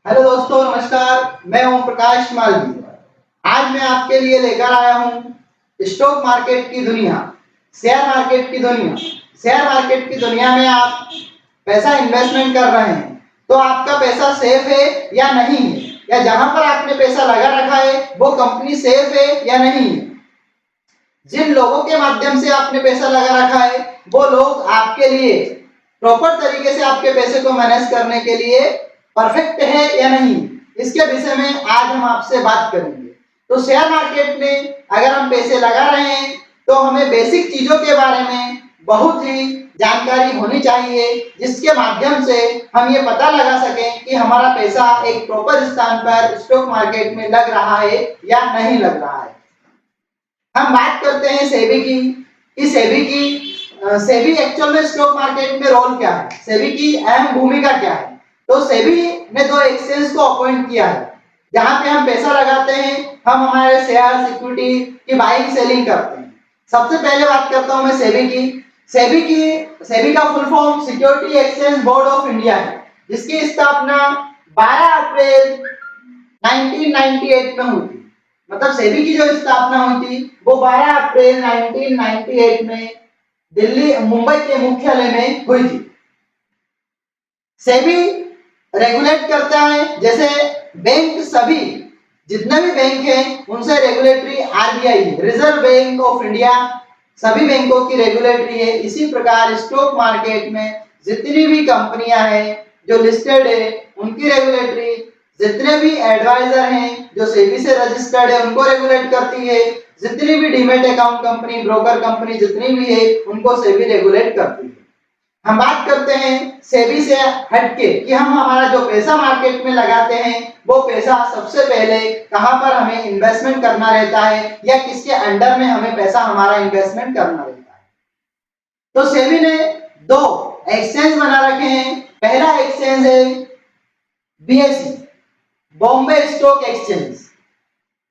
Hello दोस्तों, नमस्कार। मैं ओम प्रकाश मालवी। आज मैं आपके लिए लेकर आया हूँ स्टॉक मार्केट की दुनिया, शेयर मार्केट की दुनिया। शेयर मार्केट की दुनिया में आप पैसा इन्वेस्टमेंट कर रहे हैं तो आपका पैसा सेफ है या नहीं है, या जहां पर आपने पैसा लगा रखा है वो कंपनी सेफ है या नहीं है। जिन लोगों के माध्यम से आपने पैसा लगा रखा है वो लोग आपके लिए प्रॉपर तरीके से आपके पैसे को मैनेज करने के लिए परफेक्ट है या नहीं, इसके विषय में आज हम आपसे बात करेंगे। तो शेयर मार्केट में अगर हम पैसे लगा रहे हैं तो हमें बेसिक चीजों के बारे में बहुत ही जानकारी होनी चाहिए, जिसके माध्यम से हम ये पता लगा सकें कि हमारा पैसा एक प्रॉपर स्थान पर स्टॉक मार्केट में लग रहा है या नहीं लग रहा है। हम बात करते हैं सेबी की कि सेबी एक्चुअल में स्टॉक मार्केट में रोल क्या है, सेबी की अहम भूमिका क्या है। तो सेबी ने दो एक्सचेंज को अपॉइंट किया है जहां पे हम पैसा लगाते हैं, हम हमारे शेयर इक्विटी की बाइंग सेलिंग करते हैं। सबसे पहले बात करता हूं मैं सेबी का full form security exchange board of India है, जिसकी स्थापना 12 अप्रैल 1998 में हुई थी। मतलब सेबी की जो स्थापना हुई थी वो 12 अप्रैल 1998 में दिल्ली मुंबई के मुख्यालय में हुई थी। सेबी रेगुलेट करता है, जैसे बैंक सभी जितने भी बैंक हैं उनसे रेगुलेटरी आरबीआई है, रिजर्व बैंक ऑफ इंडिया सभी बैंकों की रेगुलेटरी है। इसी प्रकार स्टॉक मार्केट में जितनी भी कंपनियां हैं जो लिस्टेड है उनकी रेगुलेटरी, जितने भी एडवाइजर हैं जो सेबी से रजिस्टर्ड है उनको रेगुलेट करती है, जितनी भी demat account company, broker company जितनी भी है उनको सेबी रेगुलेट करती है। हम बात करते हैं सेबी से हटके कि हम हमारा जो पैसा मार्केट में लगाते हैं वो पैसा सबसे पहले कहां पर हमें इन्वेस्टमेंट करना रहता है या किसके अंडर में हमें पैसा हमारा इन्वेस्टमेंट करना रहता है। तो सेबी ने दो एक्सचेंज बना रखे हैं। पहला एक्सचेंज है BSE, Bombay stock exchange.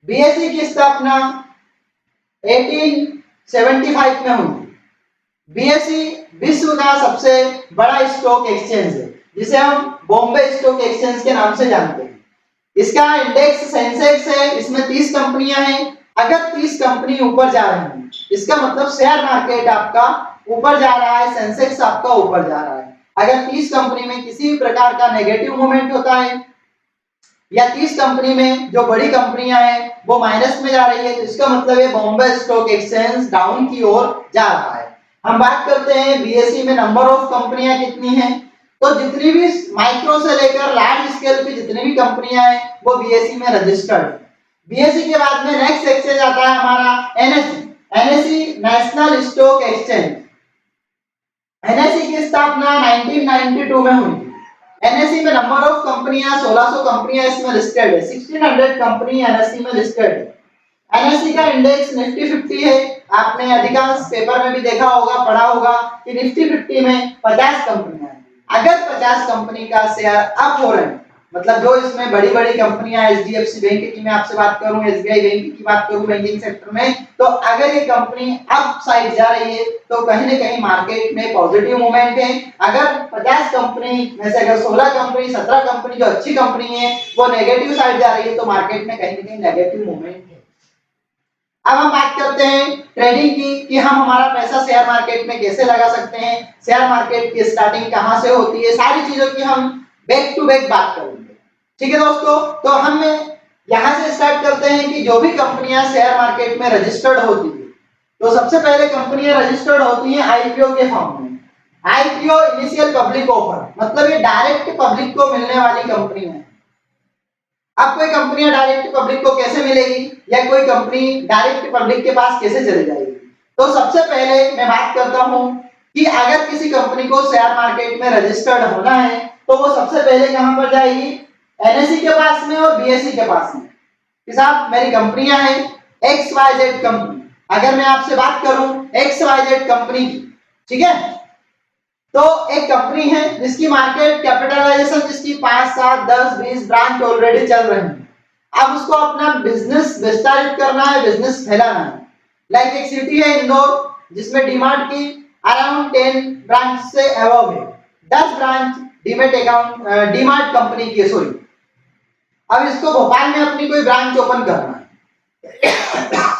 BSE की स्थापना 1875 में हुई। बीएसई विश्व का सबसे बड़ा स्टॉक एक्सचेंज है, जिसे हम बॉम्बे स्टॉक एक्सचेंज के नाम से जानते हैं। इसका इंडेक्स सेंसेक्स है, इसमें 30 कंपनियां हैं। अगर 30 कंपनी ऊपर जा रही हैं इसका मतलब शेयर मार्केट आपका ऊपर जा रहा है, सेंसेक्स आपका ऊपर जा रहा है। अगर 30 कंपनी में किसी भी प्रकार का नेगेटिव मूवमेंट होता है या 30 कंपनी में जो बड़ी कंपनियां हैं वो माइनस में जा रही है तो इसका मतलब है बॉम्बे स्टॉक एक्सचेंज डाउन की ओर जा रहा है। हम बात करते हैं बीएसई में नंबर ऑफ कंपनियां कितनी हैं, तो जितनी भी माइक्रो से लेकर लार्ज स्केल की जितनी भी कंपनियां हैं वो बीएसई में रजिस्टर्ड है। बीएसई के बाद में नेक्स्ट एक्सचेंज आता है हमारा NSE, NSE national stock exchange. NSE की स्थापना 1992 में हुई। एनएसई में नंबर ऑफ कंपनियां 1600 कंपनियां इसमें लिस्टेड है, 1600 कंपनी एनएसई में लिस्टेड है। एनएसई का इंडेक्स निफ्टी 50 है। आपने अधिकांश पेपर में भी देखा होगा, पढ़ा होगा कि निफ्टी 50 में 50 कंपनियां हैं। अगर 50 कंपनी का शेयर अप हो रहे हैं, मतलब जो इसमें बड़ी बड़ी कंपनियां, एचडीएफसी बैंक की मैं आपसे बात करूं, एसबीआई बैंक की बात करूं बैंकिंग सेक्टर में, तो अगर ये कंपनी अप साइड जा रही है तो कहीं ना कहीं मार्केट में पॉजिटिव मूवमेंट है। अगर 50 कंपनी में से अगर 16 कंपनी, 17 कंपनी जो अच्छी कंपनी है वो नेगेटिव साइड जा रही है तो मार्केट में कहीं ना कहीं नेगेटिव मूवमेंट है। अब हम बात करते हैं ट्रेडिंग की कि हम हमारा पैसा शेयर मार्केट में कैसे लगा सकते हैं, शेयर मार्केट की स्टार्टिंग कहां से होती है, सारी चीजों की हम बैक टू बैक बात करेंगे। ठीक है दोस्तों, तो हम यहां से स्टार्ट करते हैं कि जो भी कंपनियां शेयर मार्केट में रजिस्टर्ड होती है तो सबसे पहले कंपनियां रजिस्टर्ड होती हैं आईपीओ के फॉर्म में। आईपीओ इनिशियल पब्लिक ऑफर, मतलब ये डायरेक्ट पब्लिक को मिलने वाली कंपनी है। अब कोई कंपनी डायरेक्ट पब्लिक को कैसे मिलेगी या कोई कंपनी डायरेक्ट पब्लिक के पास कैसे चली जाएगी, तो सबसे पहले मैं बात करता हूं कि अगर किसी कंपनी को शेयर मार्केट में रजिस्टर्ड होना है तो वो सबसे पहले कहां पर जाएगी, एनएसई के पास में और बीएसई के पास में। कि साहब मेरी कंपनियां हैं XYZ कंपनी, अगर मैं आपसे बात करूं XYZ कंपनी की, ठीक है, तो एक कंपनी है जिसकी मार्केट कैपिटलाइजेशन जिसकी 5, 7, 10, 20 ब्रांच ऑलरेडी चल रहे हैं। अब उसको अपना बिजनेस विस्तारित करना है, बिजनेस फैलाना है। लाइक एक सिटी है इंदौर जिसमें डीमार्ट की अराउंड 10 ब्रांच से अबव है, 10 branch demat account DMart company की, सॉरी अब इसको भोपाल में अपनी कोई ब्रांच ओपन करना है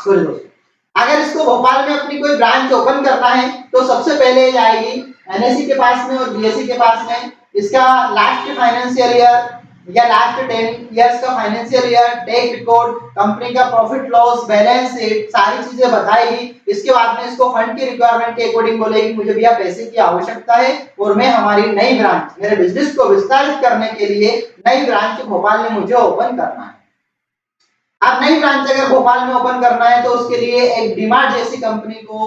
सॉरी दोस्तों, अगर इसको भोपाल में अपनी कोई ब्रांच ओपन करना है तो सबसे पहले जाएगी एनएससी के पास में और बीएससी के पास में, इसका लास्ट फाइनेंशियल ईयर या लास्ट 10 इयर्स का financial year, track record, company का प्रॉफिट लॉस, बैलेंस शीट, सारी चीजें बताएगी। इसके बाद में इसको फंड की रिक्वायरमेंट के अकॉर्डिंग बोलेगी मुझे भैया पैसे की आवश्यकता है और मैं हमारी नई ब्रांच, मेरे बिजनेस को विस्तारित करने के लिए नई ब्रांच भोपाल में मुझे ओपन करना है। अब नई ब्रांच अगर भोपाल में ओपन करना है तो उसके लिए एक डीमार्ट जैसी कंपनी को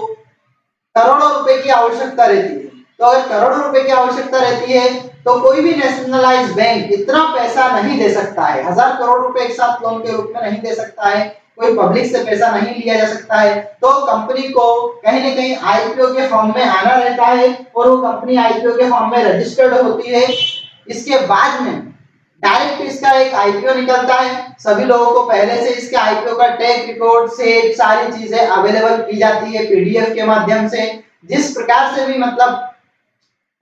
करोड़ों रुपए की आवश्यकता रहती है। तो अगर करोड़ों रुपए की आवश्यकता रहती है तो कोई भी नेशनलाइज बैंक इतना पैसा नहीं दे सकता है, 1000 करोड़ रुपए एक साथ लोन के रूप में नहीं दे सकता है, कोई पब्लिक से पैसा नहीं लिया जा सकता है। तो कंपनी को कहीं ना कहीं आईपीओ के फॉर्म में आना रहता है और वो कंपनी आईपीओ के फॉर्म में रजिस्टर्ड होती है। इसके बाद में डायरेक्ट इसका एक आईपीओ निकलता है, सभी लोगों को पहले से इसके आईपीओ का टेक रिकॉर्ड से सारी चीजें अवेलेबल की जाती है पीडीएफ के माध्यम से। जिस प्रकार से भी मतलब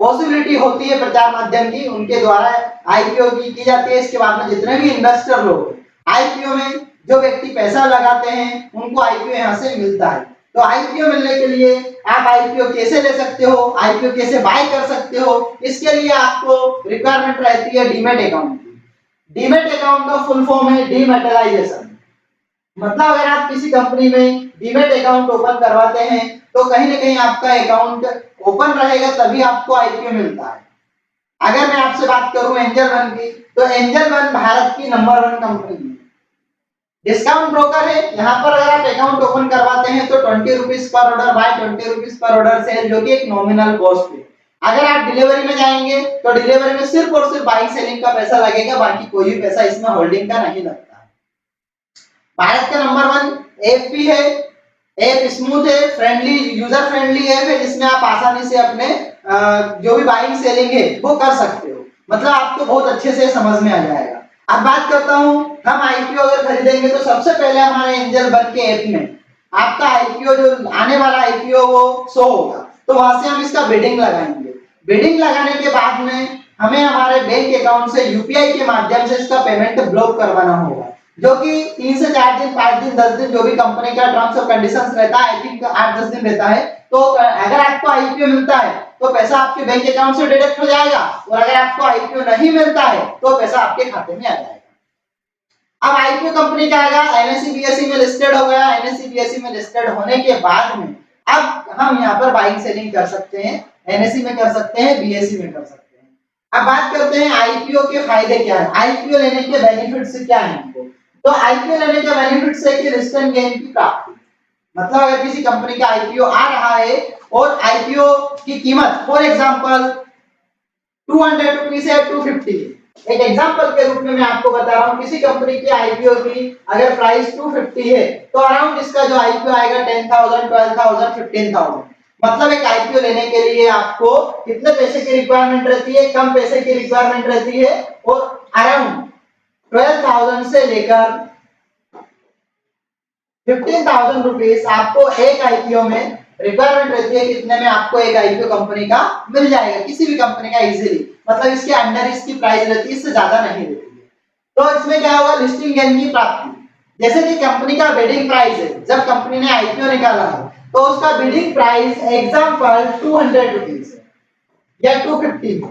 पॉसिबिलिटी होती है प्रचार माध्यम की उनके द्वारा आईपीओ की जाती है। इसके बाद में जितने भी इन्वेस्टर लोग आईपीओ में जो व्यक्ति पैसा लगाते हैं उनको आईपीओ यहाँ से मिलता है। तो आईपीओ मिलने के लिए आप आईपीओ कैसे ले सकते हो, आईपीओ कैसे बाय कर सकते हो, इसके लिए आपको रिक्वायरमेंट रहती है डीमैट अकाउंट की। डीमैट अकाउंट का फुल फॉर्म है डीमैटेलाइजेशन। मतलब अगर आप किसी कंपनी में डीमैट अकाउंट ओपन करवाते हैं तो कहीं ना कहीं आपका अकाउंट ओपन रहेगा तभी आपको आईपीओ मिलता है। अगर मैं आपसे बात करूं एंजल वन की, तो एंजल वन भारत की नंबर 1 कंपनी है, डिस्काउंट ब्रोकर है। यहाँ पर अगर आप अकाउंट ओपन करवाते हैं तो 20 रुपीज पर ऑर्डर बाय, 20 रुपीज पर ऑर्डर सेल, जो कि एक नॉमिनल कॉस्ट है। अगर आप डिलीवरी में जाएंगे तो डिलीवरी में सिर्फ और सिर्फ बाइंग सेलिंग का पैसा लगेगा, बाकी कोई भी पैसा इसमें होल्डिंग का नहीं लगता। भारत का नंबर 1 ऐप भी है, ऐप स्मूथ है, फ्रेंडली, यूजर फ्रेंडली ऐप है जिसमें आप आसानी से अपने जो भी बाइंग सेलिंग है वो कर सकते हो। मतलब आपको बहुत अच्छे से समझ में आ जाएगा। अब बात करता हूं, हम आईपीओ अगर खरीदेंगे तो सबसे पहले हमारे एंजल वन के ऐप में आपका आईपीओ जो आने वाला आईपीओ वो शो होगा, तो वहां से हम इसका बिडिंग लगाएंगे। बिडिंग लगाने के बाद में हमें हमारे बैंक अकाउंट से यूपीआई के माध्यम से इसका पेमेंट ब्लॉक करवाना होगा, जो कि 3 से 4 दिन, 5 दिन, 10 दिन, जो भी कंपनी का टर्म्स और कंडीशंस रहता है, आई थिंक 8-10 दिन रहता है। तो अगर आपको आईपीओ मिलता है तो पैसा आपके बैंक अकाउंट से डिडक्ट हो जाएगा और अगर आपको आईपीओ नहीं मिलता है तो पैसा आपके खाते में आ जाएगा। अब आईपीओ कंपनी का आएगा, एनएससी बीएससी में लिस्टेड हो गया, एनएससी बीएससी में लिस्टेड होने के बाद में अब हम यहाँ पर बाइंग सेलिंग कर सकते हैं, एनएससी में कर सकते हैं, बीएससी में कर सकते हैं। अब बात करते हैं आईपीओ के फायदे क्या है, आईपीओ लेने के बेनिफिट्स क्या है हमको। तो आईपीओ लेने के बेनिफिट्स है कि रिस्क एंड गेन की प्राप्ति। मतलब अगर किसी कंपनी का आईपीओ आ रहा है और आईपीओ की कीमत फॉर एग्जांपल 200 रुपीस है, 250 है, एक एग्जांपल के रूप में मैं आपको बता रहा हूं, किसी कंपनी की आईपीओ की अगर प्राइस 250 है तो अराउंड इसका जो आईपीओ आएगा 10,000, 12,000, 15,000। मतलब एक आईपीओ लेने के लिए आपको कितने पैसे की रिक्वायरमेंट रहती है, कम पैसे की रिक्वायरमेंट रहती है और अराउंड 12,000 से लेकर 15,000 रुपीस आपको एक आईपीओ में रिक्वायरमेंट रहती है। कितने में आपको एक आईपीओ कंपनी का मिल जाएगा, किसी भी कंपनी का इजीली, मतलब इसके अंडर इसकी प्राइस रहती है, इससे ज्यादा नहीं रहती है। तो इसमें क्या होगा, लिस्टिंग गेन की प्राप्ति। जैसे कि कंपनी का बिडिंग प्राइस है, जब कंपनी ने आईपीओ निकाला है तो उसका बिडिंग प्राइस एग्जांपल 200 रुपीस या 250 है।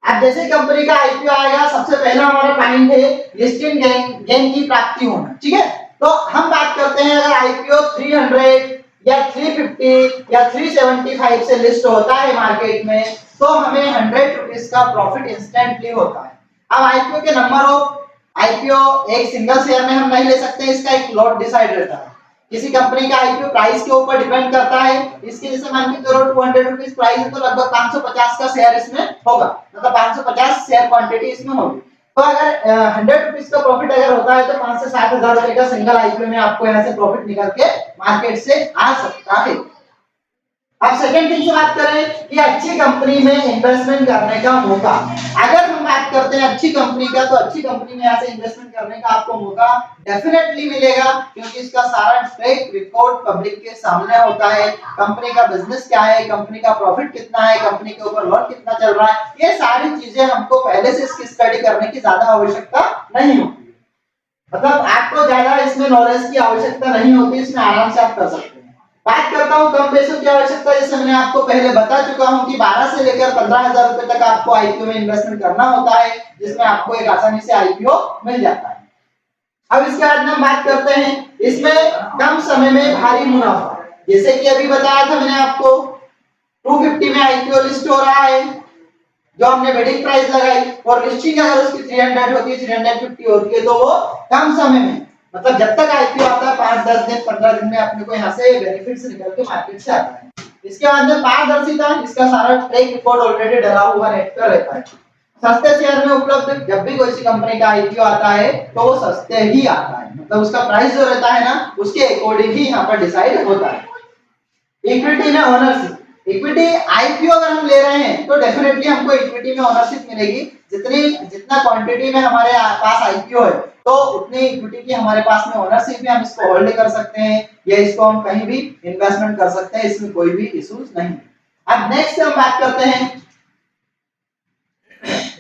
अब जैसे कंपनी का आईपीओ आएगा, सबसे पहला हमारा पॉइंट है लिस्टिंग गेन की प्राप्ति होना, ठीक है। तो हम बात करते हैं अगर आईपीओ 300 या 350 या 375 से लिस्ट होता है मार्केट में तो हमें 100 रुपीस का प्रॉफिट इंस्टेंटली होता है। अब आईपीओ के नंबर ऑफ आईपीओ एक सिंगल शेयर में हम नहीं ले सकते, इसका एक लॉट डिसाइड रहता है। किसी कंपनी का आईपीओ प्राइस के ऊपर डिपेंड करता है। इसके जैसे मान के चलो 200 रुपीस प्राइस है तो लगभग 550 का शेयर इसमें होगा, मतलब 550 शेयर क्वांटिटी इसमें होगी। तो अगर 100 रुपीस का प्रॉफिट अगर होता है तो 5 से 7,000 रुपए का सिंगल आईपीओ में आपको यहाँ से प्रॉफिट निकल के मार्केट से आ सकता है। अब सेकंड थिंग से बात करें कि अच्छी कंपनी में इन्वेस्टमेंट करने का मौका। अगर हम बात करते हैं अच्छी कंपनी का, तो अच्छी कंपनी में यहाँ से इन्वेस्टमेंट करने का आपको मौका डेफिनेटली मिलेगा, क्योंकि इसका सारा ट्रैक रिकॉर्ड पब्लिक के सामने होता है। कंपनी का बिजनेस क्या है, कंपनी का प्रॉफिट कितना है, कंपनी के ऊपर लोन कितना चल रहा है, ये सारी चीजें हमको पहले से इसकी स्टडी करने की ज्यादा आवश्यकता नहीं होती। मतलब आपको ज्यादा इसमें नॉलेज की आवश्यकता नहीं होती, इसमें आराम से आप कर सकते हैं। बात करता हूं कम पैसों की आवश्यकता, जैसे मैंने आपको पहले बता चुका हूं कि 12 से लेकर 15,000 रुपए तक आपको आईपीओ में इन्वेस्टमेंट करना होता है, जिसमें आपको एक आसानी से आईपीओ मिल जाता है। अब इसके बाद में हम बात करते हैं इसमें कम समय में भारी मुनाफा। जैसे कि अभी बताया था मैंने आपको 250 में आईपीओ लिस्ट हो रहा है, जो हमने बिडिंग प्राइस लगाई, और लिस्टिंग अगर उसकी 300 होती है, 350 होती है, तो वो कम समय में, मतलब जब तक आईपीओ आता है 5-10 दिन 15 दिन में अपने को यहाँ से बेनिफिट्स निकल के मार्केट से आता है। इसके बाद में पारदर्शिता, इसका सारा ट्रैक रिकॉर्ड ऑलरेडी डला हुआ नेट पर रहता है। सस्ते शेयर में उपलब्ध, जब भी कोई सी कंपनी का आईपीओ आता है तो वो सस्ते ही आता है, मतलब उसका प्राइस जो रहता है ना, उसके अकॉर्डिंग ही यहाँ पर डिसाइड होता है। इक्विटी में ओनरशिप, इक्विटी आईपीओ अगर हम ले रहे हैं तो डेफिनेटली हमको इक्विटी में ओनरशिप मिलेगी। जितना क्वांटिटी में हमारे पास आईपीओ है, तो उतनी इक्विटी की हमारे पास में ओनरशिप है, हम इसको होल्ड कर सकते हैं या इसको हम कहीं भी इन्वेस्टमेंट कर सकते हैं, इसमें कोई भी इश्यूज नहीं। अब नेक्स्ट हम बात करते हैं,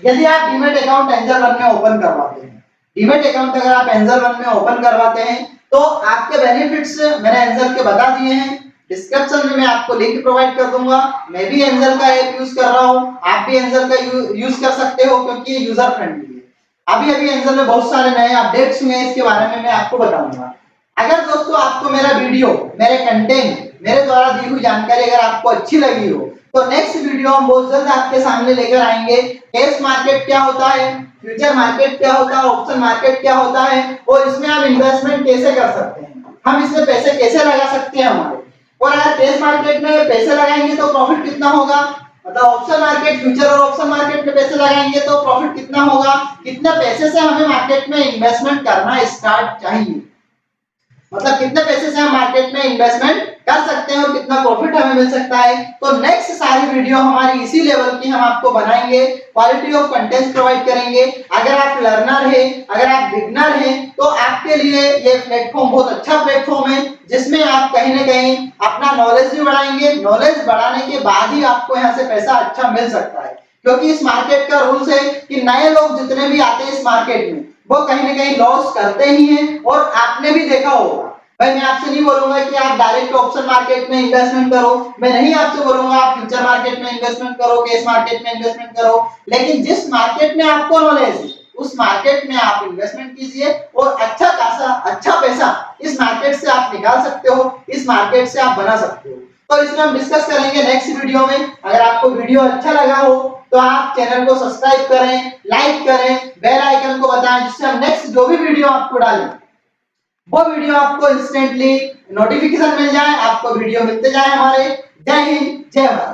यदि आप डीमैट अकाउंट एंजल वन में ओपन करवाते हैं, डीमैट अकाउंट अगर आप एंजल वन में ओपन करवाते हैं तो आपके बेनिफिट्स मैंने एंजल के बता दिए हैं। डिस्क्रिप्शन में मैं आपको लिंक प्रोवाइड कर दूंगा। मैं भी एंजल का ऐप यूज कर रहा हूं, आप भी एंजल का यूज कर सकते हो, क्योंकि ये यूजर फ्रेंडली है। अभी अभी एंजल में बहुत सारे नए अपडेट्स हुए हैं, इसके बारे में मैं आपको बताऊंगा। अगर दोस्तों आपको मेरा वीडियो, मेरे कंटेंट, मेरे द्वारा दी हुई जानकारी अगर आपको अच्छी लगी हो, तो नेक्स्ट वीडियो हम बहुत जल्द आपके सामने लेकर आएंगे। कैश मार्केट क्या होता है, फ्यूचर मार्केट क्या होता है, ऑप्शन मार्केट क्या होता है, और इसमें हम इन्वेस्टमेंट कैसे कर सकते हैं, हम इसमें पैसे कैसे लगा सकते हैं हमारे, और अगर कैश मार्केट में पैसे लगाएंगे तो प्रॉफिट कितना होगा, मतलब ऑप्शन मार्केट, फ्यूचर और ऑप्शन मार्केट में पैसे लगाएंगे तो प्रॉफिट कितना होगा, कितने पैसे से हमें मार्केट में इन्वेस्टमेंट करना स्टार्ट चाहिए, मतलब कितने पैसे से हम मार्केट में इन्वेस्टमेंट कर सकते हैं और कितना प्रॉफिट हमें मिल सकता है। तो नेक्स्ट सारी वीडियो हमारी इसी लेवल की हम आपको बनाएंगे, क्वालिटी ऑफ कंटेंट प्रोवाइड करेंगे। अगर आप लर्नर हैं, अगर आप बिगनर हैं, तो आपके लिए ये प्लेटफॉर्म बहुत अच्छा प्लेटफॉर्म है, जिसमें आप कहीं ना कहीं अपना नॉलेज भी बढ़ाएंगे। नॉलेज बढ़ाने के बाद ही आपको यहाँ से पैसा अच्छा मिल सकता है, क्योंकि इस मार्केट का रूल्स है कि नए लोग जितने भी आते हैं इस मार्केट में, वो कहीं ना कहीं लॉस करते ही हैं, और आपने भी देखा होगा। भाई मैं आपसे नहीं बोलूंगा कि आप डायरेक्ट ऑप्शन मार्केट में इन्वेस्टमेंट करो, मैं नहीं आपसे बोलूंगा आप फ्यूचर मार्केट में इन्वेस्टमेंट करो, कैश मार्केट में इन्वेस्टमेंट करो, लेकिन जिस मार्केट में आपको नॉलेज है उस मार्केट में आप इन्वेस्टमेंट कीजिए, और अच्छा खासा अच्छा पैसा इस मार्केट से आप निकाल सकते हो, इस मार्केट से आप बना सकते हो। तो इसमें हम डिस्कस करेंगे नेक्स्ट वीडियो में। अगर आपको वीडियो अच्छा लगा हो तो आप चैनल को सब्सक्राइब करें, लाइक करें, बेल आइकन को बताएं, जिससे हम नेक्स्ट जो भी वीडियो आपको डालें वो वीडियो आपको इंस्टेंटली नोटिफिकेशन मिल जाए, आपको वीडियो मिलते जाए हमारे। जय हिंद, जय भारत।